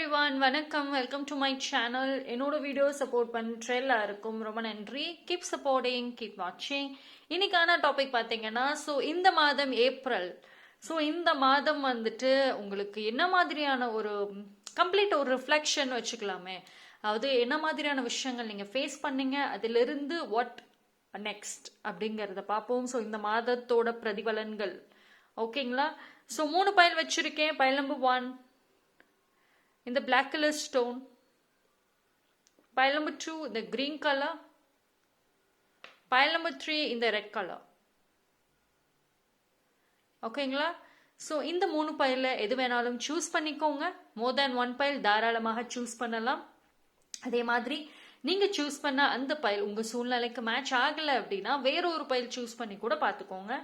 Everyone, வணக்கம். Welcome to my channel. என்னோட video support பண்ணுற எல்லாருக்கும் ரொம்ப நன்றி. கீப் சப்போர்ட்டிங், கீப் வாட்சிங். இன்னைக்கான டாபிக் பார்த்தீங்கன்னா, இந்த மாதம் ஏப்ரல். இந்த மாதம் வந்துட்டு உங்களுக்கு என்ன மாதிரியான ஒரு கம்ப்ளீட் ஒரு ரிஃப்ளெக்ஷன் வச்சுக்கலாமே. அதாவது என்ன மாதிரியான விஷயங்கள் நீங்கள் ஃபேஸ் பண்ணீங்க, அதிலிருந்து வாட் நெக்ஸ்ட் அப்படிங்கிறத பார்ப்போம். இந்த மாதத்தோட பிரதிபலன்கள் ஓகேங்களா. 3 பைல் வச்சிருக்கேன். File number 1 in the black color stone, pile number 2 in the green color, pile number 3 in the red color. ஓகேங்களா. இந்த 3 பைல எது வேணாலும் சூஸ் பண்ணிக்கோங்க. மோர் தேன் 1 பைல் தாராளமாக சூஸ் பண்ணலாம். அதே மாதிரி நீங்க சூஸ் பண்ண அந்த பைல் உங்க சூழ்நிலைக்கு மேட்ச் ஆகல அப்படின்னா வேற ஒரு பைல் சூஸ் பண்ணி கூட பார்த்துக்கோங்க.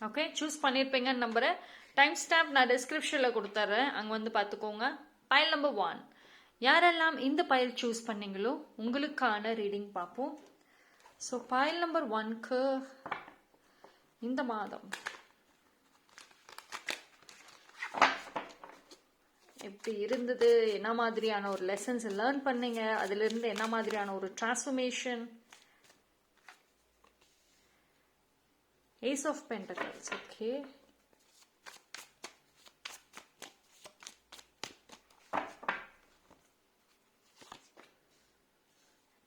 ஓகே, சூஸ் பண்ணியிருப்பீங்கன்னு நம்புறேன். டைம் ஸ்டாம்ப் நான் டிஸ்கிரிப்ஷனில் கொடுத்துட்றேன், அங்கே வந்து பார்த்துக்கோங்க. பைல் நம்பர் 1 யாரெல்லாம் இந்த பைல் சூஸ் பண்ணீங்களோ உங்களுக்கான ரீடிங் பார்ப்போம். பைல் நம்பர் 1க்கு இந்த மாதம் எப்படி இருந்தது, என்ன மாதிரியான ஒரு லெசன்ஸ் லேர்ன் பண்ணீங்க, அதிலிருந்து என்ன மாதிரியான ஒரு transformation. Ace of Pentacles, okay.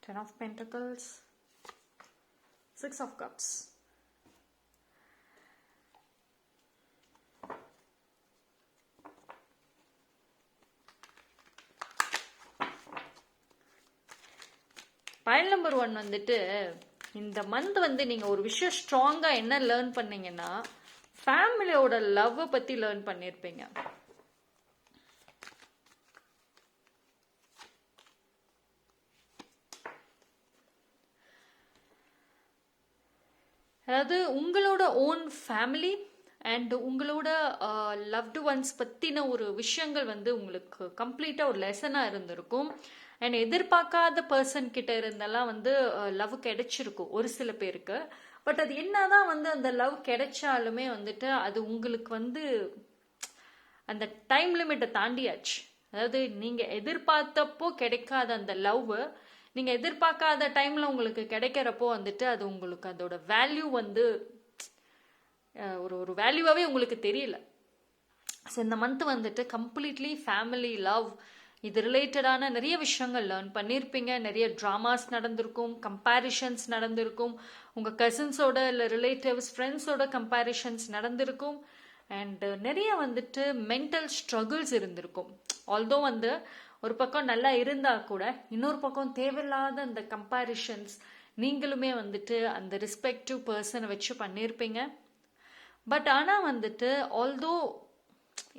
Ten of Pentacles, Six of Cups. Pile number 1 வந்துட்டு இந்த மந்த் வந்து நீங்க ஒரு விஷயம் ஸ்ட்ராங்கா என்ன லேர்ன் பண்ணீங்கன்னா, ஃபேமிலியோட லவ் பத்தி லேர்ன் பண்ணிருப்பீங்க. அதாவது உங்களோட ஓன் ஃபேமிலி அண்ட் உங்களோட லவ்டு ஒன்ஸ் பத்தின ஒரு விஷயங்கள் வந்து உங்களுக்கு கம்ப்ளீட்டா ஒரு லெசனா இருந்திருக்கும். அண்ட் எதிர்பார்க்காத பர்சன் கிட்ட இருந்தெல்லாம் வந்து லவ் கிடைச்சிருக்கும் ஒரு சில பேருக்கு. பட் அது என்னதான் வந்து அந்த லவ் கிடைச்சாலுமே வந்துட்டு அது உங்களுக்கு வந்து அந்த டைம் லிமிட்டை தாண்டியாச்சு. அதாவது நீங்க எதிர்பார்த்தப்போ கிடைக்காத அந்த லவ் நீங்க எதிர்பார்க்காத டைம்ல உங்களுக்கு கிடைக்கிறப்போ வந்துட்டு அது உங்களுக்கு அதோட வேல்யூ வந்து ஒரு வேல்யூவாவே உங்களுக்கு தெரியல. இந்த மந்த் வந்துட்டு கம்ப்ளீட்லி ஃபேமிலி லவ் இது ரிலேட்டடான நிறைய விஷயங்கள் லேர்ன் பண்ணியிருப்பீங்க. நிறைய ட்ராமாஸ் நடந்திருக்கும், கம்பேரிஷன்ஸ் நடந்திருக்கும், உங்கள் கசின்ஸோட இல்லை ரிலேட்டிவ்ஸ் ஃப்ரெண்ட்ஸோட கம்பேரிஷன்ஸ் நடந்திருக்கும். அண்ட் நிறைய வந்துட்டு மென்டல் ஸ்ட்ரகிள்ஸ் இருந்திருக்கும். ஆல்தோ வந்து ஒரு பக்கம் நல்லா இருந்தால் கூட இன்னொரு பக்கம் தேவையில்லாத அந்த கம்பேரிஷன்ஸ் நீங்களுமே வந்துட்டு அந்த ரெஸ்பெக்டிவ் பர்சனை வச்சு பண்ணியிருப்பீங்க. பட் ஆனால் வந்துட்டு ஆல்தோ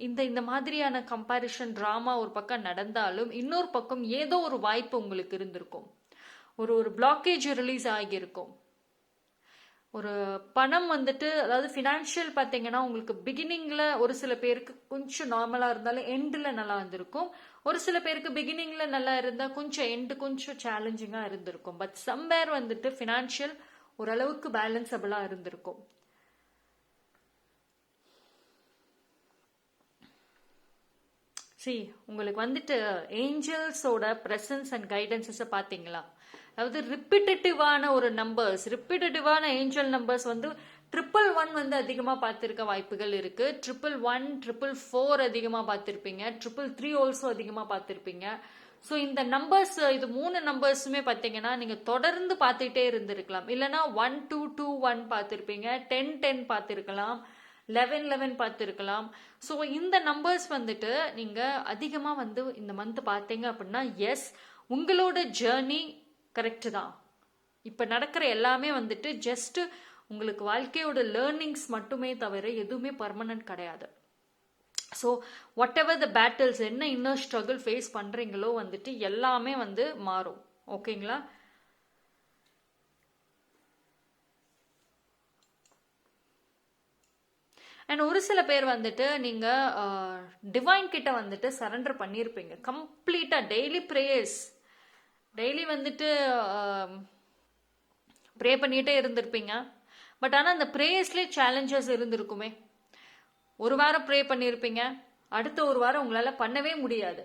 இந்த மாதிரியான கம்பேரிஷன் ட்ராமா ஒரு பக்கம் நடந்தாலும் இன்னொரு பக்கம் ஏதோ ஒரு வாய்ப்பு உங்களுக்கு இருந்திருக்கும். ஒரு பிளாக்கேஜ் ரிலீஸ் ஆகியிருக்கும். ஒரு பணம் வந்துட்டு, அதாவது ஃபினான்ஷியல் பார்த்தீங்கன்னா உங்களுக்கு பிகினிங்ல ஒரு சில பேருக்கு கொஞ்சம் நார்மலா இருந்தாலும் எண்டில் நல்லா இருந்திருக்கும். ஒரு சில பேருக்கு பிகினிங்ல நல்லா இருந்தா கொஞ்சம் எண்டு கொஞ்சம் சேலஞ்சிங்கா இருந்திருக்கும். பட் சம்வேர் வந்துட்டு ஃபினான்ஷியல் ஓரளவுக்கு பேலன்சபிளா இருந்திருக்கும். உங்களுக்கு வந்துட்டு ஏஞ்சல்ஸோட பிரசன்ஸ் அண்ட் கைடன்சஸை பார்த்தீங்களா? அதாவது ரிப்பிட்டேட்டிவான ஒரு நம்பர்ஸ், ரிப்பிட்டேட்டிவான ஏஞ்சல் நம்பர்ஸ் வந்து 111 வந்து அதிகமாக பார்த்துருக்க வாய்ப்புகள் இருக்கு. 111, 444 அதிகமாக பார்த்துருப்பீங்க. 333 ஆல்சோ அதிகமாக பார்த்துருப்பீங்க. இந்த நம்பர்ஸ், இது 3 நம்பர்ஸுமே பார்த்தீங்கன்னா நீங்கள் தொடர்ந்து பார்த்துட்டே இருந்திருக்கலாம். இல்லைன்னா 1221 பார்த்துருப்பீங்க, 1010 பார்த்துருக்கலாம், 1111 பார்த்துருக்கலாம். இந்த நம்பர்ஸ் வந்துட்டு நீங்கள் அதிகமாக வந்து இந்த மந்த் பார்த்தீங்க அப்படின்னா எஸ், உங்களோட ஜேர்னி கரெக்டு தான். இப்போ நடக்கிற எல்லாமே வந்துட்டு ஜஸ்ட் உங்களுக்கு வாழ்க்கையோட லேர்னிங்ஸ் மட்டுமே தவிர எதுவுமே பர்மனன்ட் கிடையாது. வாட் எவர் த பேட்டில்ஸ், என்ன இன்னர் ஸ்ட்ரகிள் ஃபேஸ் பண்ணுறீங்களோ வந்துட்டு எல்லாமே வந்து மாறும். ஓகேங்களா. அண்ட் ஒரு சில பேர் வந்துட்டு நீங்கள் டிவைன் கிட்ட வந்துட்டு சரண்டர் பண்ணியிருப்பீங்க கம்ப்ளீட்டாக. டெய்லி ப்ரேயர்ஸ், டெய்லி வந்துட்டு ப்ரே பண்ணிகிட்டே இருந்திருப்பீங்க. பட் ஆனால் அந்த ப்ரேயர்ஸ்லேயே சேலஞ்சஸ் இருந்திருக்குமே. ஒரு வாரம் ப்ரே பண்ணியிருப்பீங்க, அடுத்த ஒரு வாரம் உங்களால் பண்ணவே முடியாது.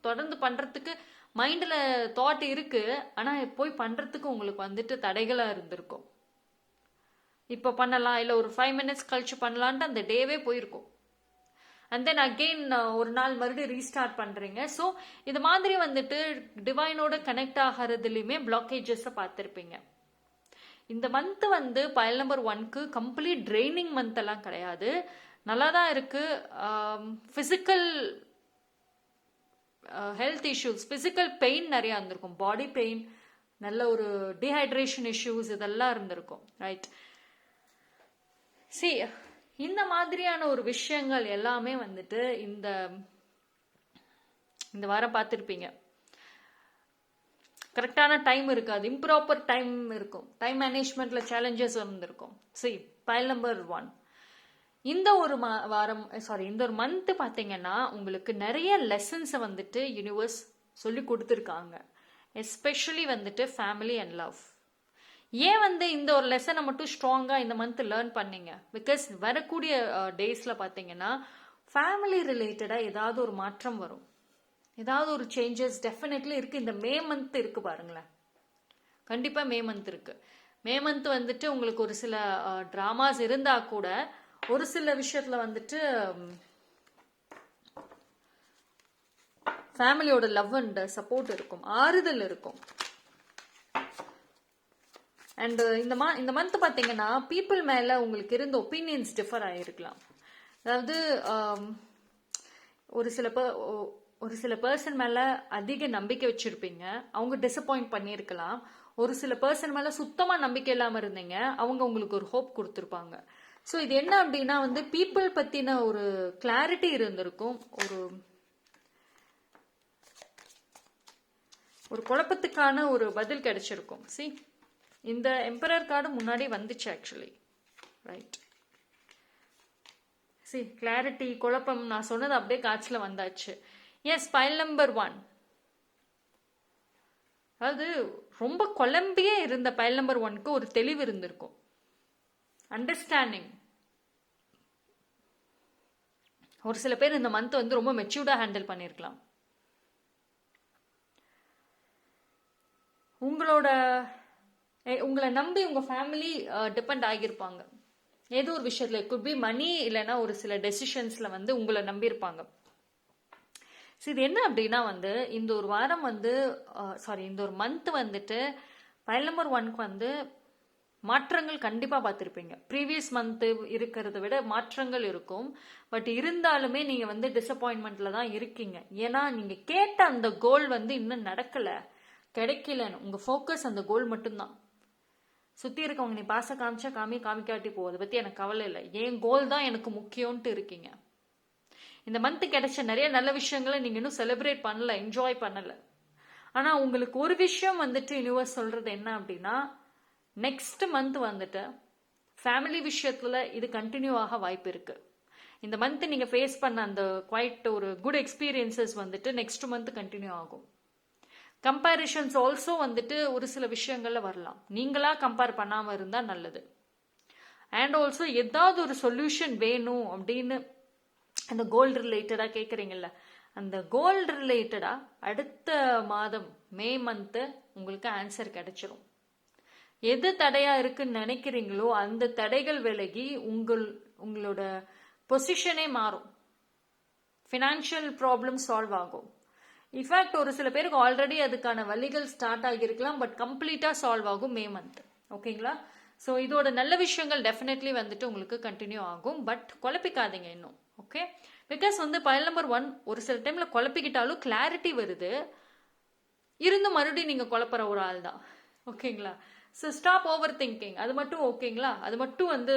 தொடர்ந்து பண்ணுறதுக்கு மைண்டில் தாட் இருக்குது, ஆனால் போய் பண்ணுறதுக்கு உங்களுக்கு வந்துட்டு தடைகளாக இருந்திருக்கும். இப்போ பண்ணலாம், இல்லை ஒரு 5 minutes கழிச்சு பண்ணலான்ட்டு அந்த டேவே போயிருக்கும். அண்ட் தென் அகெயின் ஒரு நாள் மறுபடியும் ரீஸ்டார்ட் பண்ணுறீங்க. ஸோ இது மாதிரி வந்துட்டு டிவைனோட கனெக்ட் ஆகிறதுலையுமே பிளாக்கேஜஸை பார்த்துருப்பீங்க. இந்த மந்த் வந்து பைல் நம்பர் 1க்கு கம்ப்ளீட் ட்ரைனிங் மந்த் எல்லாம் கிடையாது, நல்லா தான் இருக்குது. Physical health issues, physical pain நிறையா இருந்திருக்கும், பாடி பெயின், நல்ல ஒரு டீஹைட்ரேஷன் இஷ்யூஸ் இதெல்லாம் இருந்திருக்கும். ரைட், இந்த மாதிரியான ஒரு விஷயங்கள் எல்லாமே வந்துட்டு இந்த வாரம் பார்த்துருப்பீங்க. கரெக்டான டைம் இருக்காது, இம்ப்ராப்பர் டைம் இருக்கும், டைம் மேனேஜ்மெண்ட்ல சேலஞ்சஸ் இருந்திருக்கும். பைல் நம்பர் 1 இந்த ஒரு இந்த ஒரு மந்த் பார்த்தீங்கன்னா உங்களுக்கு நிறைய லெசன்ஸை வந்துட்டு யூனிவர்ஸ் சொல்லி கொடுத்துருக்காங்க. எஸ்பெஷலி வந்துட்டு ஃபேமிலி அண்ட் லவ். ஏன் வந்து இந்த ஒரு லெசனை மட்டும் ஸ்ட்ராங்காக இந்த மந்த் லேர்ன் பண்ணீங்க? பிகாஸ் வரக்கூடிய டேஸில் பார்த்தீங்கன்னா ஃபேமிலி ரிலேட்டடாக ஏதாவது ஒரு மாற்றம் வரும், ஏதாவது ஒரு சேஞ்சஸ் டெஃபினெட்லி இருக்குது. இந்த மே மந்த் இருக்குது பாருங்களேன், கண்டிப்பாக மே மந்த் இருக்குது. மே மந்த் வந்துட்டு உங்களுக்கு ஒரு சில ட்ராமாஸ் இருந்தால் கூட ஒரு சில விஷயத்தில் வந்துட்டு ஃபேமிலியோட லவ் அண்ட் சப்போர்ட் இருக்கும், ஆறுதல் இருக்கும். அண்ட் இந்த மந்த் பார்த்தீங்கன்னா பீப்புள் மேலே உங்களுக்கு இருந்த ஒப்பீனியன்ஸ் டிஃபர் ஆகிருக்கலாம். அதாவது ஒரு சில பர்சன் மேலே அதிக நம்பிக்கை வச்சுருப்பீங்க, அவங்க டிசப்பாயிண்ட் பண்ணியிருக்கலாம். ஒரு சில பர்சன் மேலே சுத்தமாக நம்பிக்கை இல்லாமல் இருந்தீங்க, அவங்க உங்களுக்கு ஒரு ஹோப் கொடுத்துருப்பாங்க. ஸோ இது என்ன அப்படின்னா வந்து பீப்புள் பற்றின ஒரு கிளாரிட்டி இருந்திருக்கும், ஒரு குழப்பத்துக்கான ஒரு பதில் கிடைச்சிருக்கும். இந்த எம்பரர் கார்டு முன்னாடி வந்துச்சு ஆக்சுவலி. ரைட், கிளாரிட்டி, குழப்பம், நான் சொன்னது அப்படியே காட்சியில் வந்தாச்சு. எஸ், பைல் நம்பர் 1 அதாவது ரொம்ப குழம்பியே இருந்த பைல் நம்பர் 1க்கு ஒரு தெளிவு இருந்திருக்கும், அண்டர்ஸ்டாண்டிங். ஒரு சில பேர் இந்த மந்த் வந்து ரொம்ப மெச்சூர்டா ஹேண்டில் பண்ணியிருக்கலாம். உங்களை நம்பி உங்க ஃபேமிலி டிபெண்ட் ஆகியிருப்பாங்க ஏதோ ஒரு விஷயத்துல. குட் பி மணி, இல்லைன்னா ஒரு சில டெசிஷன்ஸ்ல வந்து உங்களை நம்பியிருப்பாங்க. இது என்ன அப்படின்னா வந்து இந்த ஒரு வாரம் வந்து இந்த ஒரு மந்த் வந்துட்டு பைல் நம்பர் 1க்கு வந்து மாற்றங்கள் கண்டிப்பா பார்த்துருப்பீங்க. ப்ரீவியஸ் மந்த் இருக்கிறத விட மாற்றங்கள் இருக்கும். பட் இருந்தாலுமே நீங்க வந்து டிசப்பாயின்மெண்ட்ல தான் இருக்கீங்க. ஏன்னா நீங்க கேட்ட அந்த கோல் வந்து இன்னும் நடக்கல, கிடைக்கலன்னு. உங்க ஃபோக்கஸ் அந்த கோல் மட்டும்தான். சுத்தி இருக்கவங்க நீ பாச காமிச்சா காமிக்காட்டி போகுது பத்தி எனக்கு கவலை இல்லை, என் கோல் தான் எனக்கு முக்கியம்ட்டு இருக்கீங்க. இந்த மந்த் கிடைச்ச நிறைய நல்ல விஷயங்களை நீங்க இன்னும் செலிப்ரேட் பண்ணல, என்ஜாய் பண்ணல. ஆனா உங்களுக்கு ஒரு விஷயம் வந்துட்டு யூனிவர்ஸ் சொல்றது என்ன அப்படின்னா, நெக்ஸ்ட் மந்த் வந்துட்டு ஃபேமிலி விஷயத்துல இது கண்டினியூ ஆக வாய்ப்பு இருக்கு. இந்த மந்த் நீங்க ஃபேஸ் பண்ண அந்த குவைட் ஒரு குட் எக்ஸ்பீரியன்சஸ் வந்துட்டு நெக்ஸ்ட் மந்த் கண்டினியூ ஆகும். கம்பேரிஷன்ஸ் ஆல்சோ வந்துட்டு ஒரு சில விஷயங்கள்ல வரலாம், நீங்களா கம்பேர் பண்ணாம இருந்தா நல்லது. அண்ட் ஆல்சோ ஏதாவது ஒரு சொல்யூஷன் வேணும் அப்படின்னு அந்த கோல்டு ரிலேட்டடா கேட்குறீங்கல்ல, அந்த கோல்டு ரிலேட்டடா அடுத்த மாதம் மே மந்த் உங்களுக்கு ஆன்சர் கிடைச்சிரும். எது தடையா இருக்குன்னு நினைக்கிறீங்களோ அந்த தடைகள் விலகி உங்களோட பொசிஷனே மாறும். ஃபினான்ஷியல் ப்ராப்ளம் சால்வ் ஆகும். இன்ஃபேக்ட் ஒரு சில பேருக்கு ஆல்ரெடி அதுக்கான வழிகள் ஸ்டார்ட் ஆகியிருக்கலாம், பட் கம்ப்ளீட்டா சால்வ் ஆகும் மே மந்த். ஓகேங்களா? ஸோ இதோட நல்ல விஷயங்கள் டெஃபினெட்லி வந்துட்டு உங்களுக்கு கண்டினியூ ஆகும். பட் குழப்பிக்காதீங்க இன்னும். ஓகே, பிகாஸ் வந்து பைல் நம்பர் 1 ஒரு சில டைம்ல குழப்பிக்கிட்டாலும் கிளாரிட்டி வருது, இருந்தும் மறுபடியும் நீங்க குழப்புற ஒரு ஆள் தான். ஓகேங்களா? ஸோ ஸ்டாப் ஓவர் திங்கிங், அது மட்டும் ஓகேங்களா, அது மட்டும் வந்து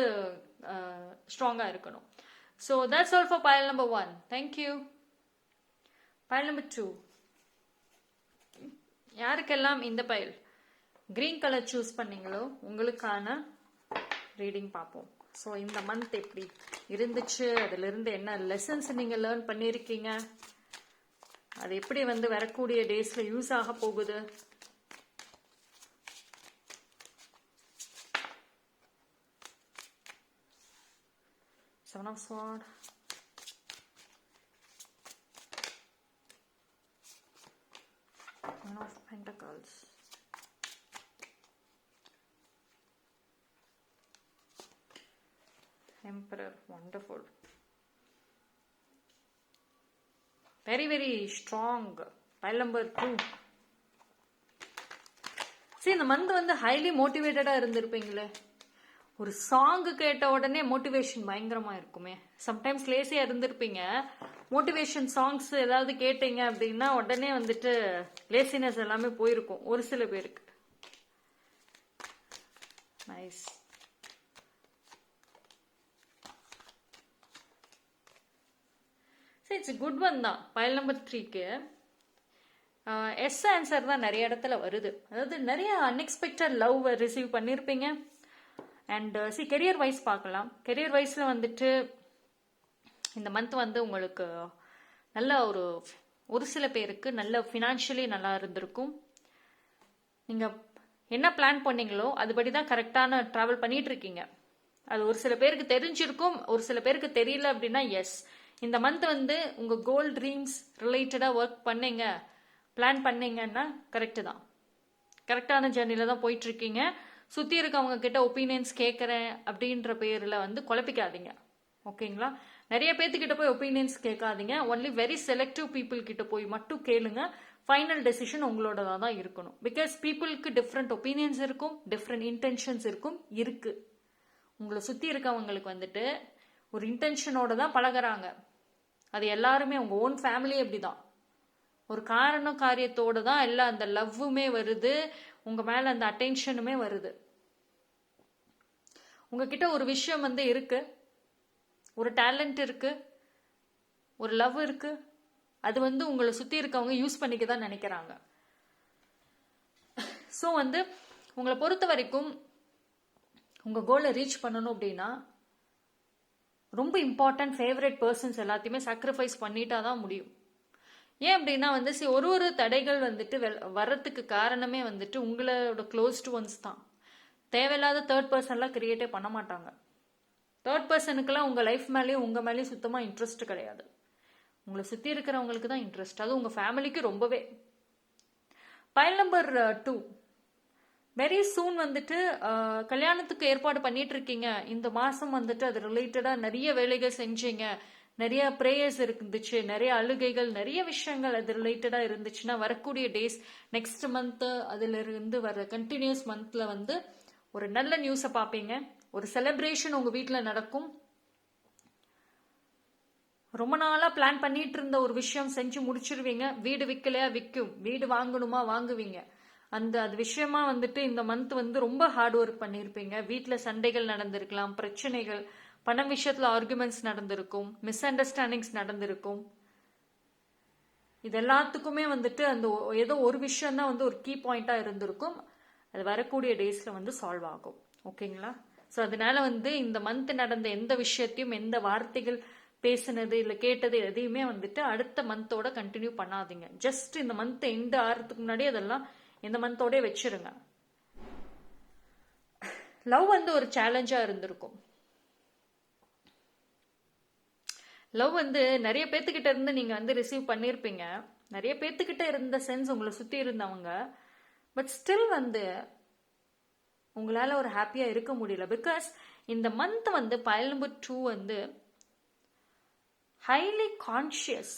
ஸ்ட்ராங்கா இருக்கணும். So that's all for file number 1. Thank you. File number 2, யாருக்கெல்லாம் இந்த பைல் கிரீன் கலர் சூஸ் பண்ணீங்களோ உங்களுக்கான ரீடிங் பார்ப்போம். ஸோ இந்த மந்த் எப்படி இருந்துச்சு, அதிலிருந்து என்ன லெசன்ஸ் நீங்கள் லேர்ன் பண்ணியிருக்கீங்க, அது எப்படி வந்து வரக்கூடிய டேஸில் யூஸ் ஆக போகுது. Seven of Swords, One of Pentacles, Emperor. Wonderful. Very, very strong. Pile number 2. See, இந்த மந்த் வந்து ஹைலி மோட்டிவேட்டடா இருந்திருப்பீங்களே. ஒரு சாங் கேட்ட உடனே மோட்டிவேஷன் பயங்கரமா இருக்குமே. சம்டைம்ஸ் லேசியா இருந்திருப்பீங்க, மோட்டிவேஷன் சாங்ஸ் ஏதாவது கேட்டீங்க அப்படின்னா உடனே வந்துட்டு லேசினஸ் எல்லாமே போயிருக்கும் ஒரு சில பேருக்கு. நைஸ். சரி, இட்ஸ் குட் ஒன் தான். பைல் நம்பர் 3க்கு எஸ் ஆன்சர் தான் நிறைய இடத்துல வருது. அதாவது நிறைய அன்எக்ஸ்பெக்டட் லவ் ரிசீவ் பண்ணியிருப்பீங்க. அண்ட் கெரியர் வைஸ் பார்க்கலாம். கெரியர் வைஸில் வந்துட்டு இந்த மந்த் வந்து உங்களுக்கு நல்ல ஒரு சில பேருக்கு நல்ல ஃபினான்ஷியலி நல்லா இருந்திருக்கும். நீங்கள் என்ன பிளான் பண்ணீங்களோ அதுபடி தான் கரெக்டான ட்ராவல் பண்ணிட்டு இருக்கீங்க. அது ஒரு சில பேருக்கு தெரிஞ்சிருக்கும், ஒரு சில பேருக்கு தெரியல அப்படின்னா எஸ், இந்த மந்த் வந்து உங்கள் கோல் ட்ரீம்ஸ் ரிலேட்டடாக ஒர்க் பண்ணீங்க, பிளான் பண்ணீங்கன்னா கரெக்டு தான், கரெக்டான ஜேர்னியில் தான் போயிட்டுருக்கீங்க. சுற்றி இருக்கவங்க கிட்ட ஒப்பீனியன்ஸ் கேட்குறேன் அப்படின்ற பேரில் வந்து குழப்பிக்காதீங்க, ஓகேங்களா? நிறைய பேர்த்துக்கிட்ட போய் ஒப்பீனியன்ஸ் கேட்காதீங்க. ஒன்லி வெரி செலக்டிவ் பீப்புள் கிட்ட போய் மட்டும் கேளுங்க. ஃபைனல் டெசிஷன் உங்களோடதாக தான் இருக்கணும். பிகாஸ் பீப்புளுக்கு டிஃப்ரெண்ட் ஒப்பீனியன்ஸ் இருக்கும், டிஃப்ரெண்ட் இன்டென்ஷன்ஸ் இருக்கு. உங்களை சுற்றி இருக்கவங்களுக்கு வந்துட்டு ஒரு இன்டென்ஷனோட தான் பழகிறாங்க. அது எல்லாருமே உங்கள் ஓன் ஃபேமிலி அப்படிதான். ஒரு காரியத்தோட தான் எல்லாம் அந்த லவ்வுமே வருது, உங்கள் மேலே அந்த அட்டென்ஷனுமே வருது. உங்ககிட்ட ஒரு விஷயம் வந்து இருக்கு, ஒரு டேலண்ட் இருக்கு, ஒரு லவ் இருக்கு, அது வந்து உங்களை சுற்றி இருக்கவங்க யூஸ் பண்ணிக்க தான் நினைக்கிறாங்க. ஸோ வந்து உங்களை பொறுத்த வரைக்கும் உங்கள் கோலை ரீச் பண்ணணும் அப்படின்னா ரொம்ப இம்பார்ட்டன்ட் ஃபேவரட் பர்சன்ஸ் எல்லாத்தையுமே சாக்ரிஃபைஸ் பண்ணிட்டா தான் முடியும். ஏன் அப்படின்னா வந்து ஒரு தடைகள் வந்துட்டு வர்றதுக்கு காரணமே வந்துட்டு உங்களோட க்ளோஸ்டு ஒன்ஸ் தான். தேவையில்லாத தேர்ட் பர்சன்லாம் கிரியேட்டே பண்ண மாட்டாங்க. தேர்ட் பர்சனுக்கெல்லாம் உங்கள் லைஃப் மேலேயும் உங்கள் மேலேயும் சுத்தமாக இன்ட்ரெஸ்ட் கிடையாது. உங்களை சுற்றி இருக்கிறவங்களுக்கு தான் இன்ட்ரெஸ்ட், அது உங்கள் ஃபேமிலிக்கு ரொம்பவே. பைல் நம்பர் 2, வெரி சூன் வந்துட்டு கல்யாணத்துக்கு ஏற்பாடு பண்ணிட்டு இருக்கீங்க. இந்த மாதம் வந்துட்டு அது ரிலேட்டடாக நிறைய வேலைகள் செஞ்சீங்க, நிறைய ப்ரேயர்ஸ் இருந்துச்சு, நிறைய அழுகைகள், நிறைய விஷயங்கள் அது ரிலேட்டடாக இருந்துச்சுன்னா வரக்கூடிய டேஸ் நெக்ஸ்ட் மந்த்து அதிலிருந்து வர கண்டினியூஸ் மந்த்தில் வந்து ஒரு நல்ல நியூஸை பார்ப்பீங்க. ஒரு செலிப்ரேஷன் உங்கள் வீட்டில் நடக்கும். ரொம்ப நாளாக பிளான் பண்ணிட்டு இருந்த ஒரு விஷயம் செஞ்சு முடிச்சிருவீங்க. வீடு விற்கலையா விற்கும், வீடு வாங்கணுமா வாங்குவீங்க. அது விஷயமா வந்துட்டு இந்த மந்த் வந்து ரொம்ப ஹார்ட் ஒர்க் பண்ணியிருப்பீங்க. வீட்டில் சண்டைகள் நடந்திருக்கலாம், பிரச்சனைகள், பணம் விஷயத்தில் ஆர்குமெண்ட்ஸ் நடந்திருக்கும், மிஸ் அண்டர்ஸ்டாண்டிங்ஸ் நடந்திருக்கும். இது எல்லாத்துக்குமே வந்துட்டு அந்த ஏதோ ஒரு விஷயம் தான் வந்து ஒரு கீ பாயிண்டாக இருந்திருக்கும். அது வரக்கூடிய டேஸில் வந்து சால்வ் ஆகும், ஓகேங்களா? ஸோ அதனால வந்து இந்த மந்த் நடந்த எந்த விஷயத்தையும், எந்த வார்த்தைகள் பேசுனது இல்லை கேட்டது எதையுமே வந்துட்டு அடுத்த மந்தோட கண்டினியூ பண்ணாதீங்க. ஜஸ்ட் இந்த மந்த் எண்ட் ஆகிறதுக்கு முன்னாடி அதெல்லாம் இந்த மந்தோட வச்சிருங்க. லவ் வந்து ஒரு சேலஞ்சா இருந்திருக்கும். லவ் வந்து நிறைய பேர்த்துக்கிட்ட இருந்து நீங்க வந்து ரிசீவ் பண்ணியிருப்பீங்க. நிறைய பேர்த்துக்கிட்ட இருந்த சென்ஸ் உங்களை சுத்தி இருந்தவங்க. பட் ஸ்டில் வந்து உங்களால ஒரு ஹாப்பியா இருக்க முடியல. பிகாஸ் இந்த மந்த் வந்து பைல் நம்பர் 2 வந்து ஹைலி கான்ஷியஸ்.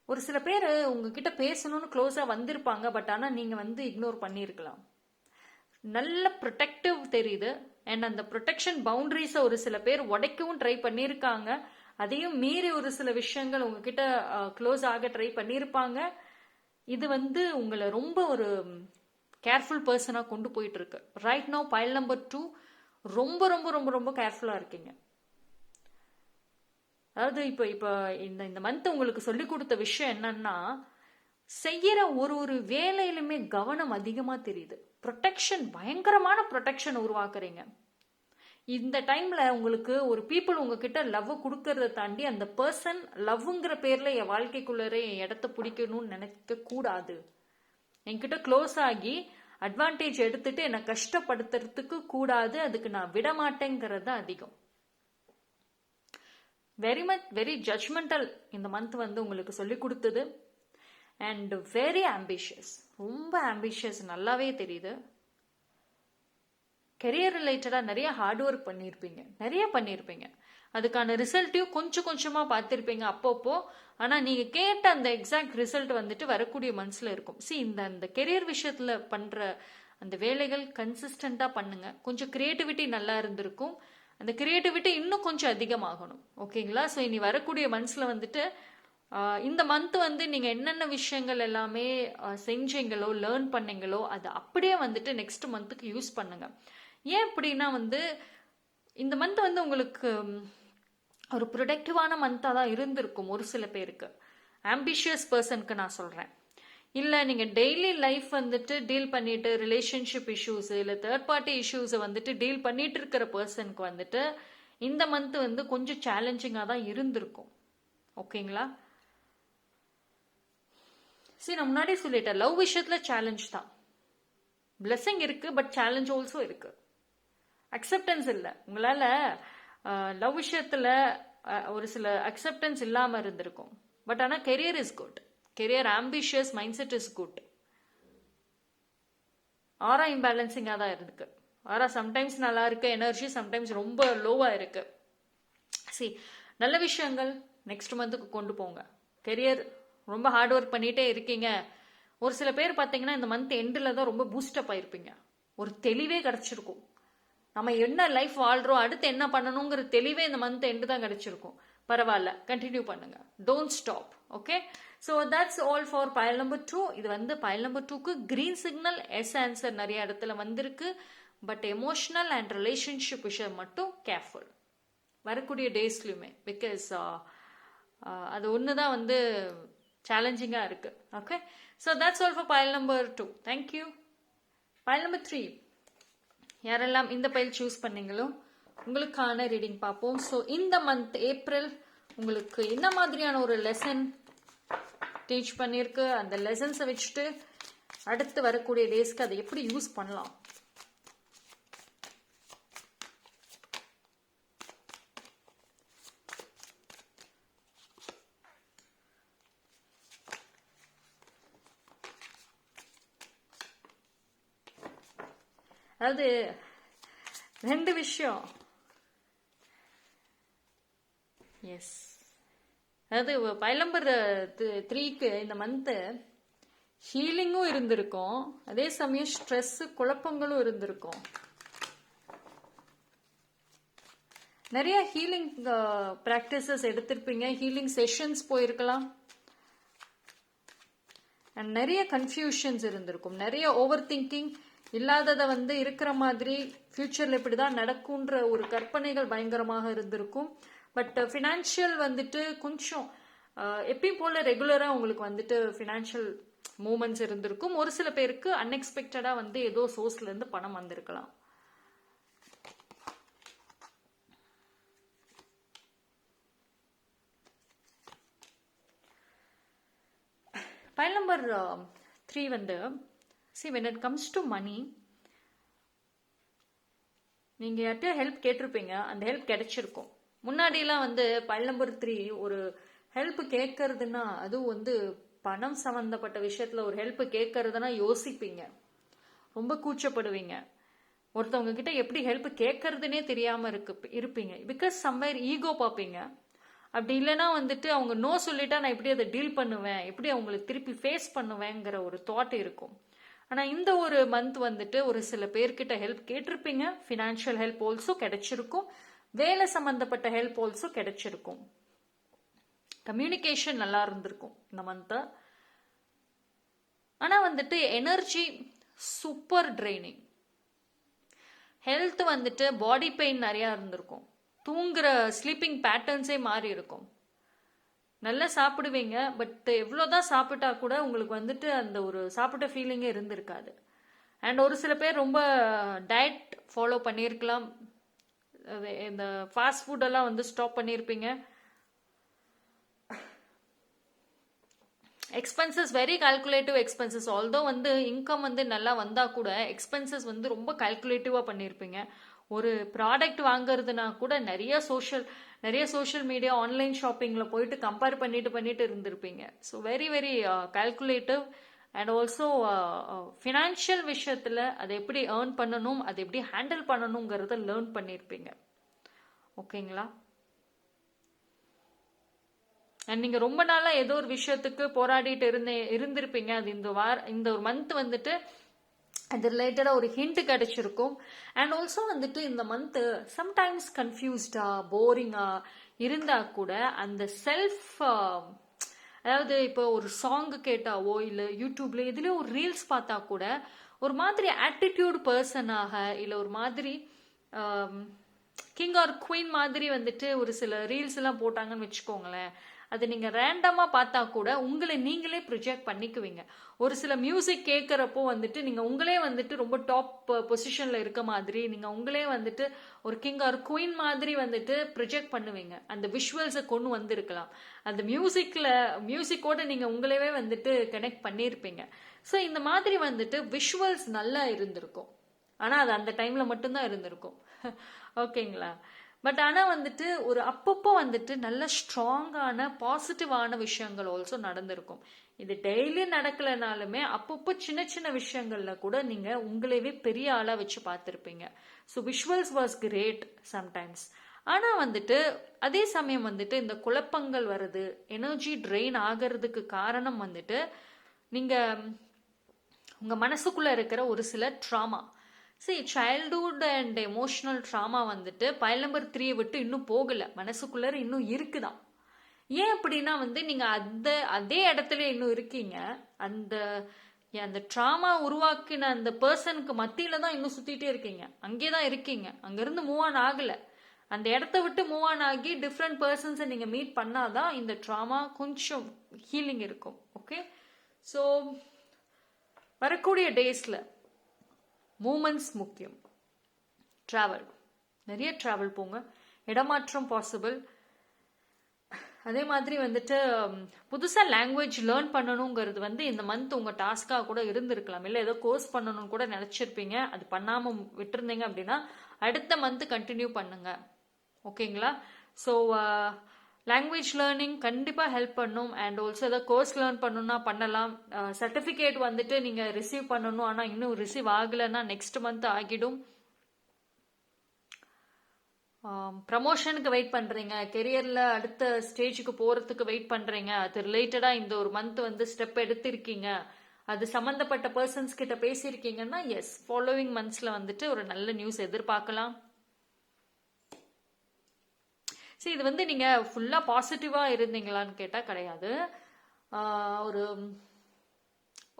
ஒரு சில பேர் உங்ககிட்ட பேசணும்னு க்ளோஸா வந்திருப்பாங்க. பட் ஆனால் நீங்க வந்து இக்னோர் பண்ணியிருக்கலாம். நல்ல ப்ரொடெக்டிவ் தெரியுது. அண்ட் அந்த ப்ரொடெக்ஷன் பவுண்டரிஸை ஒரு சில பேர் உடைக்கவும் ட்ரை பண்ணியிருக்காங்க. அதையும் மீறி ஒரு சில விஷயங்கள் உங்ககிட்ட க்ளோஸ் ஆக ட்ரை பண்ணியிருப்பாங்க. இது வந்து உங்களை ரொம்ப ஒரு கேர்ஃபுல் பர்சனாக கொண்டு போயிட்டு இருக்கு. ரைட் நவ் பைல் நம்பர் 2 ரொம்ப ரொம்ப ரொம்ப ரொம்ப கேர்ஃபுல்லாக இருக்கீங்க. அதாவது இப்போ இந்த மந்த் உங்களுக்கு சொல்லி கொடுத்த விஷயம் என்னன்னா, செய்யற ஒரு வேலையிலுமே கவனம் அதிகமா தெரியுது. ப்ரொடெக்ஷன், பயங்கரமான ப்ரொடெக்ஷன் உருவாக்குறீங்க. இந்த டைமில் உங்களுக்கு ஒரு பீப்புள் உங்ககிட்ட லவ் கொடுக்கறத தாண்டி அந்த பர்சன் லவ்ங்கிற பேரில் என் வாழ்க்கைக்குள்ளே என் இடத்த பிடிக்கணும்னு நினைக்க கூடாது. என்கிட்ட க்ளோஸ் ஆகி அட்வான்டேஜ் எடுத்துட்டு என்னை கஷ்டப்படுத்துறதுக்கு கூடாது. அதுக்கு நான் விட மாட்டேங்கிறது அதிகம். வெரி ஜட்ஜ்மெண்டல் இந்த மந்த் வந்து உங்களுக்கு சொல்லி கொடுத்தது. அண்ட் வெரி ஆம்பிஷியஸ், ரொம்ப ஆம்பிஷியஸ், நல்லாவே தெரியுது. கெரியர் ரிலேட்டடாக நிறைய ஹார்ட் ஒர்க் பண்ணியிருப்பீங்க. அதுக்கான ரிசல்ட்டையும் கொஞ்சம் கொஞ்சமாக பார்த்துருப்பீங்க அப்பப்போ. ஆனால் நீங்கள் கேட்ட அந்த எக்ஸாக்ட் ரிசல்ட் வந்துட்டு வரக்கூடிய மனசில் இருக்கும். இந்த கெரியர் விஷயத்தில் பண்ணுற அந்த வேலைகள் கன்சிஸ்டண்ட்டாக பண்ணுங்க. கொஞ்சம் கிரியேட்டிவிட்டி நல்லா இருந்திருக்கும். அந்த கிரியேட்டிவிட்டி இன்னும் கொஞ்சம் அதிகமாகணும். ஓகேங்களா? ஸோ இனி வரக்கூடிய மனசில் வந்துட்டு இந்த மந்த் வந்து நீங்கள் என்னென்ன விஷயங்கள் எல்லாமே செஞ்சீங்களோ லேர்ன் பண்ணீங்களோ அதை அப்படியே வந்துட்டு நெக்ஸ்ட் மந்த்துக்கு யூஸ் பண்ணுங்க. ஏன் அப்படின்னா வந்து இந்த மந்த் வந்து உங்களுக்கு ஒரு ப்ரொடக்டிவான மந்தாக தான் இருந்திருக்கும் ஒரு சில பேருக்கு. ஆம்பிஷியஸ் பர்சனுக்கு நான் சொல்கிறேன். இல்லை நீங்கள் டெய்லி லைஃப் வந்துட்டு டீல் பண்ணிட்டு ரிலேஷன்ஷிப் இஷ்யூஸ் இல்லை தேர்ட் பார்ட்டி இஷ்யூஸை வந்துட்டு டீல் பண்ணிட்டு இருக்கிற பர்சனுக்கு வந்துட்டு இந்த மந்த் வந்து கொஞ்சம் சேலஞ்சிங்காக தான் இருந்திருக்கும். ஓகேங்களா? சரி, நான் முன்னாடி சொல்லிட்டேன், லவ் விஷயத்தில் சேலஞ்ச் தான். பிளெஸிங் இருக்கு, பட் சேலஞ்ச் ஆல்சோ இருக்கு. அக்செப்டன்ஸ் இல்லை. உங்களால் லவ் விஷயத்தில் ஒரு சில அக்செப்டன்ஸ் இல்லாமல் இருந்திருக்கும். பட் ஆனால் career is good. Career ambitious mind set is good. ஆரா இம்பேலன்சிங்காக தான் இருக்கு. ஆரா சம்டைம்ஸ் நல்லா இருக்கு, எனர்ஜி சம்டைம்ஸ் ரொம்ப லோவாக இருக்கு. நல்ல விஷயங்கள் நெக்ஸ்ட் மந்த்துக்கு கொண்டு போங்க. கெரியர் ரொம்ப ஹார்ட் ஒர்க் பண்ணிகிட்டே இருக்கீங்க. ஒரு சில பேர் பார்த்தீங்கன்னா இந்த மந்த் எண்டில் தான் ரொம்ப பூஸ்டப் ஆயிருப்பீங்க. ஒரு தெளிவே கிடச்சிருக்கும். நம்ம என்ன லைஃப் வாழ்கிறோம், அடுத்து என்ன பண்ணணுங்கிற தெளிவே இந்த மந்த் எண்டு தான் கிடச்சிருக்கும். பரவாயில்ல, கண்டினியூ பண்ணுங்க. Don't stop. Okay, so that's all for பயல் நம்பர் 2. இது வந்து பயல் நம்பர் 2க்கு கிரீன் சிக்னல், எஸ் ஆன்சர் நிறைய இடத்துல வந்திருக்கு. பட் எமோஷனல் அண்ட் ரிலேஷன்ஷிப் விஷயம் மட்டும் கேர்ஃபுல் வரக்கூடிய டேஸ்லையுமே. பிகாஸ் அது ஒன்று தான் வந்து சேலஞ்சிங்காக இருக்கு. Okay, so that's all for பயல் நம்பர் 2. தேங்க்யூ. பயல் நம்பர் 3, யாரெல்லாம் இந்த பைல் சூஸ் பண்ணீங்களோ உங்களுக்கான ரீடிங் பார்ப்போம். ஸோ இந்த மந்த் ஏப்ரல் உங்களுக்கு என்ன மாதிரியான ஒரு லெசன் டீச் பண்ணியிருக்கு, அந்த லெசன்ஸை வச்சுட்டு அடுத்து வரக்கூடிய டேஸ்க்கு அதை எப்படி யூஸ் பண்ணலாம். அதாவது 2 விஷயம். எஸ், அதாவது பயல் நம்பர் 3க்கு இந்த மந்த்து ஹீலிங்கும் இருந்திருக்கும், அதே சமயம் ஸ்ட்ரெஸ் குழப்பங்களும் இருந்திருக்கும். நிறைய ஹீலிங் ப்ராக்டிசஸ் எடுத்திருப்பீங்க, ஹீலிங் செஷன்ஸ் போயிருக்கலாம். அண்ட் நிறைய கன்ஃபியூஷன்ஸ் இருந்திருக்கும், நிறைய ஓவர் திங்கிங், இல்லாததை வந்து இருக்கிற மாதிரி ஃபியூச்சரில் இப்படி தான் நடக்குன்ற ஒரு கற்பனைகள் பயங்கரமாக இருந்திருக்கும். பட் ஃபினான்ஷியல் வந்துட்டு கொஞ்சம் எப்பயும் போல் ரெகுலராக உங்களுக்கு வந்துட்டு ஃபினான்ஷியல் மூமெண்ட்ஸ் இருந்திருக்கும். ஒரு சில பேருக்கு அன்எக்ஸ்பெக்டடாக வந்து ஏதோ சோர்ஸ்லேருந்து பணம் வந்திருக்கலாம். பயல் நம்பர் 3 வந்து when it comes to money, நீங்கள் யார்கிட்ட ஹெல்ப் கேட்டிருப்பீங்க, அந்த ஹெல்ப் கிடைச்சிருக்கும். முன்னாடியெல்லாம் வந்து பயல் நம்பர் 3 ஒரு ஹெல்ப் கேட்கறதுன்னா, அதுவும் வந்து பணம் சம்மந்தப்பட்ட விஷயத்தில் ஒரு ஹெல்ப் கேட்கறதுனா யோசிப்பீங்க, ரொம்ப கூச்சப்படுவீங்க. ஒருத்தவங்க கிட்ட எப்படி ஹெல்ப் கேட்கறதுனே தெரியாமல் இருப்பீங்க. பிகாஸ் சம்வேர் ஈகோ பார்ப்பீங்க. அப்படி இல்லைன்னா வந்துட்டு அவங்க நோ சொல்லிட்டா நான் எப்படி அதை டீல் பண்ணுவேன், எப்படி அவங்களுக்கு திருப்பி ஃபேஸ் பண்ணுவேங்கிற ஒரு தாட் இருக்கும். ஆனால் இந்த ஒரு மந்த் வந்துட்டு ஒரு சில பேர்கிட்ட ஹெல்ப் கேட்டிருப்பீங்க. ஃபினான்ஷியல் ஹெல்ப் ஆல்சோ கிடைச்சிருக்கும், வேலை சம்மந்தப்பட்ட ஹெல்ப் ஆல்சோ கிடைச்சிருக்கும். கம்யூனிகேஷன் நல்லா இருந்திருக்கும் இந்த மந்த்தை. ஆனால் வந்துட்டு எனர்ஜி சூப்பர் ட்ரைனிங். ஹெல்த் வந்துட்டு பாடி பெயின் நிறையா இருந்திருக்கும். தூங்குற ஸ்லீப்பிங் பேட்டர்ன்ஸே மாறி இருக்கும். நல்லா சாப்பிடுவீங்க, பட் எவ்வளோதான் சாப்பிட்டா கூட உங்களுக்கு வந்துட்டு அந்த ஒரு சாப்பிட்ட ஃபீலிங்கே இருந்திருக்காது. அண்ட் ஒரு சில பேர் ரொம்ப டயட் ஃபாலோ பண்ணியிருக்கலாம், இந்த ஃபாஸ்ட் ஃபுட்டெல்லாம் வந்து ஸ்டாப் பண்ணியிருப்பீங்க. Expenses very calculative expenses. Although வந்து இன்கம் வந்து நல்லா வந்தால் கூட எக்ஸ்பென்சஸ் வந்து ரொம்ப கால்குலேட்டிவாக பண்ணியிருப்பீங்க. ஒரு ப்ராடக்ட் வாங்குறதுனா கூட நிறைய சோஷியல் மீடியா ஆன்லைன் ஷாப்பிங்கில் போயிட்டு கம்பேர் பண்ணிட்டு இருந்திருப்பீங்க. So very very calculative. And also financial விஷயத்தில் அதை எப்படி ஏர்ன் பண்ணணும், அதை எப்படி ஹேண்டில் பண்ணணுங்கிறத லேர்ன் பண்ணியிருப்பீங்க. ஓகேங்களா? அண்ட் நீங்கள் ரொம்ப நாளாக ஏதோ ஒரு விஷயத்துக்கு போராடிட்டு இருந்திருப்பீங்க. அது இந்த ஒரு மந்த் வந்துட்டு அது ரிலேட்டடாக ஒரு ஹிண்ட் கிடைச்சிருக்கும். அண்ட் ஆல்சோ வந்துட்டு இந்த மந்த்து சம்டைம்ஸ் கன்ஃபியூஸ்டா போரிங்கா இருந்தால் கூட அந்த அதாவது இப்போ ஒரு சாங் கேட்டாவோ இல்லை யூடியூப்ல இதுலேயே ஒரு ரீல்ஸ் பார்த்தா கூட ஒரு மாதிரி ஆட்டிடியூட் பர்சனாக இல்லை ஒரு மாதிரி கிங் ஆர் குவீன் மாதிரி வந்துட்டு ஒரு சில ரீல்ஸ் எல்லாம் போட்டாங்கன்னு வச்சுக்கோங்களேன். அது நீங்கள் ரேண்டமாக பார்த்தா கூட உங்களை நீங்களே ப்ரொஜெக்ட் பண்ணிக்குவீங்க. ஒரு சில மியூசிக் கேட்குறப்போ வந்துட்டு நீங்கள் உங்களே வந்துட்டு ரொம்ப டாப் பொசிஷனில் இருக்க மாதிரி நீங்கள் உங்களே வந்துட்டு ஒரு கிங் ஆர் குயின் மாதிரி வந்துட்டு ப்ரொஜெக்ட் பண்ணுவீங்க. அந்த விஷுவல்ஸை கொண்டு வந்திருக்கலாம். அந்த மியூசிக்கோட நீங்கள் உங்களவே வந்துட்டு கனெக்ட் பண்ணியிருப்பீங்க. ஸோ இந்த மாதிரி வந்துட்டு விஷுவல்ஸ் நல்லா இருந்திருக்கும். ஆனால் அது அந்த டைமில் மட்டும்தான் இருந்திருக்கும். ஓகேங்களா? பட் ஆனால் வந்துட்டு ஒரு அப்பப்போ வந்துட்டு நல்ல ஸ்ட்ராங்கான பாசிட்டிவான விஷயங்கள் ஆல்சோ நடந்திருக்கும். இது டெய்லி நடக்கலைனாலுமே அப்பப்போ சின்ன சின்ன விஷயங்கள்ல கூட நீங்க உங்களையே பெரிய ஆளா வச்சு பார்த்துருப்பீங்க. So visuals was great sometimes. ஆனா வந்துட்டு அதே சமயம் வந்துட்டு இந்த குழப்பங்கள் வருது, எனர்ஜி ட்ரெயின் ஆகிறதுக்கு காரணம் வந்துட்டு நீங்க உங்க மனசுக்குள்ள இருக்கிற ஒரு சில drama. Childhood and emotional drama வந்துட்டு பைல் நம்பர் 3 விட்டு இன்னும் போகல, மனசுக்குள்ள இன்னும் இருக்குதான். ஏன் அப்படின்னா வந்து நீங்க அதே இடத்துல இன்னும் இருக்கீங்க. அந்த ட்ராமா உருவாக்கின அந்த பர்சனுக்கு மத்தியில தான் இன்னும் சுத்திட்டே இருக்கீங்க. அங்கேதான் இருக்கீங்க. அங்கிருந்து மூவ் ஆன் ஆகல. அந்த இடத்த விட்டு மூவ் ஆன் ஆகி டிஃப்ரெண்ட் பர்சன்ஸை நீங்க மீட் பண்ணாதான் இந்த ட்ராமா கொஞ்சம் ஹீலிங் இருக்கும். ஓகே, ஸோ வரக்கூடிய டேஸ்ல மூமெண்ட்ஸ் முக்கியம். ட்ராவல், நிறைய ட்ராவல் போங்க. இடமாற்றம் பாசிபிள். அதே மாதிரி வந்துட்டு புதுசாக லாங்குவேஜ் லேர்ன் பண்ணணுங்கிறது வந்து இந்த மந்த் உங்கள் டாஸ்காக கூட இருந்திருக்கலாம். இல்லை ஏதோ கோர்ஸ் பண்ணணும்னு கூட நினச்சிருப்பீங்க. அது பண்ணாமல் விட்டுருந்தீங்க அப்படின்னா அடுத்த மந்த் கண்டினியூ பண்ணுங்க. ஓகேங்களா? ஸோ லாங்குவேஜ் லேர்னிங் கண்டிப்பாக ஹெல்ப் பண்ணும். அண்ட் ஆல்சோ ஏதாவது கோர்ஸ் லேர்ன் பண்ணணும்னா பண்ணலாம். சர்டிஃபிகேட் வந்துட்டு நீங்கள் ரிசீவ் பண்ணணும், ஆனால் இன்னும் ரிசீவ் ஆகலைன்னா நெக்ஸ்ட் மந்த் ஆகிடும். ப்ரமோஷனுக்கு வெயிட் பண்ணுறீங்க, கெரியரில் அடுத்த ஸ்டேஜுக்கு போகிறதுக்கு வெயிட் பண்ணுறீங்க, அது ரிலேட்டடாக இந்த ஒரு மந்த் வந்து ஸ்டெப் எடுத்திருக்கீங்க, அது சம்மந்தப்பட்ட பர்சன்ஸ் கிட்ட பேசியிருக்கீங்கன்னா எஸ், ஃபாலோவிங் மந்த்ஸில் வந்துட்டு ஒரு நல்ல நியூஸ் எதிர்பார்க்கலாம். சரி, இது வந்து நீங்கள் ஃபுல்லாக பாசிட்டிவாக இருந்தீங்களான்னு கேட்டால் கிடையாது.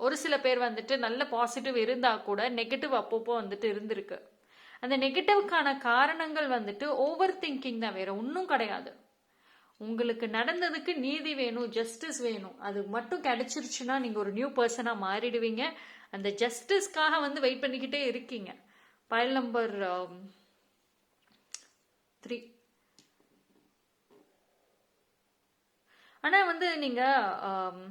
ஒரு சில பேர் வந்துட்டு நல்ல பாசிட்டிவ் இருந்தால் கூட நெகட்டிவ் அப்பப்போ வந்துட்டு இருந்திருக்கு. அந்த நெகட்டிவ்க்கான காரணங்கள் வந்துட்டு ஓவர் திங்கிங் தான், வேற ஒன்றும் கிடையாது. உங்களுக்கு நடந்ததுக்கு நீதி வேணும், ஜஸ்டிஸ் வேணும். அது மட்டும் கிடைச்சிருச்சுன்னா நீங்கள் ஒரு நியூ பர்சனாக மாறிடுவீங்க. அந்த ஜஸ்டிஸ்க்காக வந்து வெயிட் பண்ணிக்கிட்டே இருக்கீங்க. File number 3. ஆனால் வந்து நீங்கள்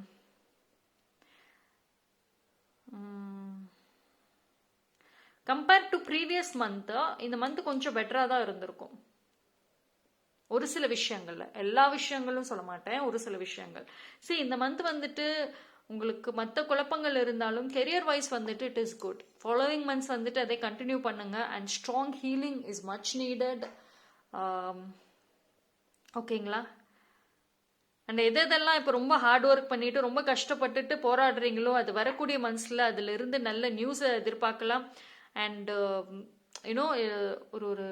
கம்பேர் டு ப்ரீவியஸ் மந்த் இந்த மந்த் கொஞ்சம் பெட்டராக தான் இருந்திருக்கும். ஒரு சில விஷயங்கள்ல, எல்லா விஷயங்களும் சொல்ல மாட்டேன், ஒரு சில விஷயங்கள். சரி, இந்த மந்த் வந்துட்டு உங்களுக்கு மற்ற குழப்பங்கள் இருந்தாலும் கெரியர் வைஸ் வந்துட்டு it is good. Following months வந்துட்டு அதை கண்டினியூ பண்ணுங்க. And strong healing is much needed. ஓகேங்களா? அண்ட் எதெல்லாம் இப்போ ரொம்ப ஹார்ட் ஒர்க் பண்ணிட்டு ரொம்ப கஷ்டப்பட்டுட்டு போராடுறீங்களோ அது வரக்கூடிய மந்த்ஸில் அதுல இருந்து நல்ல நியூஸை எதிர்பார்க்கலாம். அண்ட் யூனோ ஒரு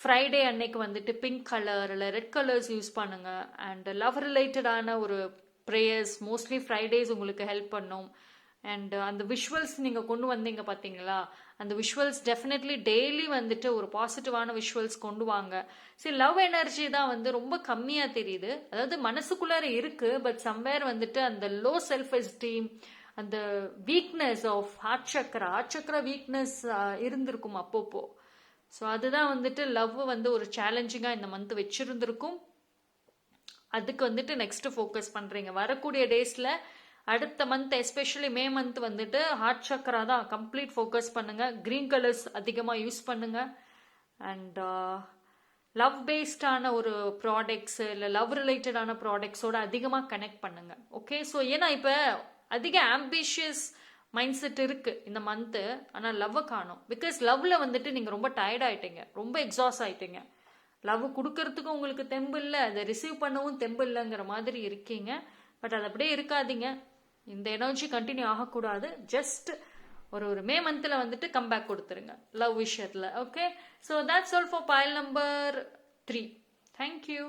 ஃப்ரைடே அன்னைக்கு வந்துட்டு பிங்க் கலர் இல்லை ரெட் கலர்ஸ் யூஸ் பண்ணுங்க. அண்ட் லவ் ரிலேட்டடான ஒரு ப்ரேயர்ஸ் மோஸ்ட்லி ஃப்ரைடேஸ் உங்களுக்கு ஹெல்ப் பண்ணும். அண்ட் அந்த விஷுவல்ஸ் நீங்கள் கொண்டு வந்தீங்க பார்த்தீங்களா, அந்த விஷுவல்ஸ் டெஃபினெட்லி டெய்லி வந்துட்டு ஒரு பாசிட்டிவான விஷுவல்ஸ் கொண்டு வாங்க. சரி, லவ் எனர்ஜி தான் வந்து ரொம்ப கம்மியாக தெரியுது. அதாவது மனசுக்குள்ளார இருக்கு, பட் சம்வேர் வந்துட்டு அந்த லோ செல்ஃப் எஸ்டீம், அந்த weakness of heart chakra weakness இருந்திருக்கும் அப்பப்போ. ஸோ அதுதான் வந்துட்டு லவ் வந்து ஒரு சேலஞ்சிங்காக இந்த மந்த் வச்சிருந்திருக்கும். அதுக்கு வந்துட்டு நெக்ஸ்ட் ஃபோக்கஸ் பண்ணுறீங்க வரக்கூடிய டேஸில். அடுத்த மந்த் எஸ்பெஷலி மே மந்த் வந்துட்டு ஹார்ட் சக்கரா தான் கம்ப்ளீட் ஃபோக்கஸ் பண்ணுங்க. க்ரீன் கலர்ஸ் அதிகமாக யூஸ் பண்ணுங்க. அண்ட் லவ் பேஸ்டான ஒரு ப்ராடக்ட்ஸ் இல்லை லவ் ரிலேட்டடான ப்ராடக்ட்ஸோட அதிகமாக கனெக்ட் பண்ணுங்க. ஓகே, ஸோ ஏன்னா இப்போ அதிக ஆம்பிஷியஸ் மைண்ட் செட் இருக்கு இந்த மந்த்து, ஆனால் லவ்வை காணும். பிகாஸ் லவ்ல வந்துட்டு நீங்கள் ரொம்ப டயர்ட் ஆயிட்டீங்க, ரொம்ப எக்ஸாஸ்ட் ஆயிட்டீங்க. லவ் கொடுக்கறதுக்கும் உங்களுக்கு தெம்பு இல்லை, அதை ரிசீவ் பண்ணவும் தெம்பு இல்லைங்கிற மாதிரி இருக்கீங்க. பட் அது அப்படியே இருக்காதீங்க. இந்த எனர்ஜி கண்டினியூ ஆகக்கூடாது. ஜஸ்ட் ஒரு மே மந்த்தில் வந்துட்டு கம்பேக் கொடுத்துருங்க லவ் விஷயத்தில். Okay, so that's all for pile number 3. Thank you.